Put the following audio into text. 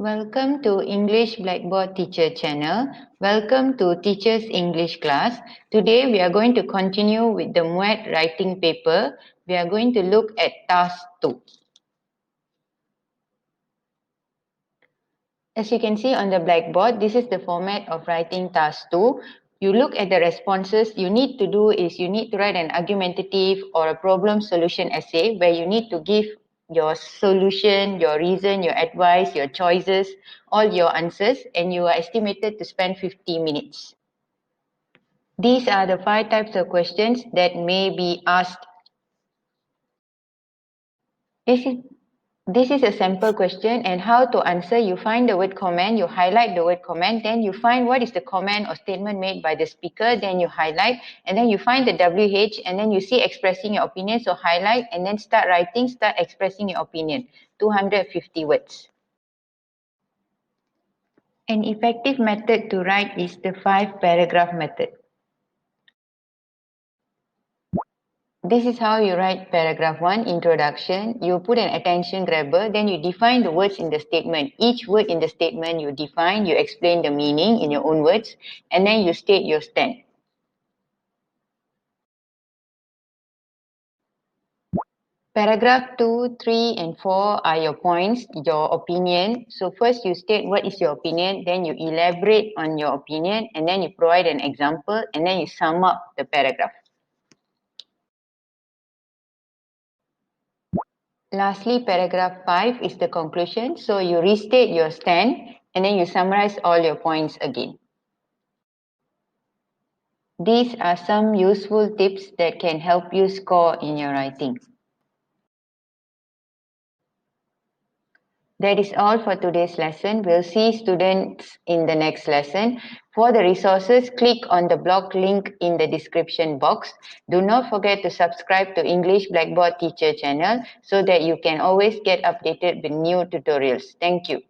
Welcome to English Blackboard Teacher channel. Welcome to Teacher's English class. Today we are going to continue with the MUET writing paper. We are going to look at task 2. As you can see on the blackboard, this is the format of writing task 2. You look at the responses. You need to do is you need to write an argumentative or a problem solution essay where you need to give your solution, your reason, your advice, your choices, all your answers, and you are estimated to spend 50 minutes. These are the 5 types of questions that may be asked. This is a sample question, and how to answer. You find the word comment, you highlight the word comment, then you find what is the comment or statement made by the speaker, then you highlight, and then you find the WH, and then you see expressing your opinion, so highlight, and then start writing, start expressing your opinion. 250 words. An effective method to write is the 5-paragraph method. This is how you write paragraph 1, introduction. You put an attention grabber, then you define the words in the statement. Each word in the statement you define, you explain the meaning in your own words, and then you state your stand. Paragraph 2, 3, and 4 are your points, your opinion. So first you state what is your opinion, then you elaborate on your opinion, and then you provide an example, and then you sum up the paragraph. Lastly, paragraph 5 is the conclusion. So you restate your stand and then you summarize all your points again. These are some useful tips that can help you score in your writing. That is all for today's lesson. We'll see students in the next lesson. For the resources, click on the blog link in the description box. Do not forget to subscribe to English Blackboard Teacher channel so that you can always get updated with new tutorials. Thank you.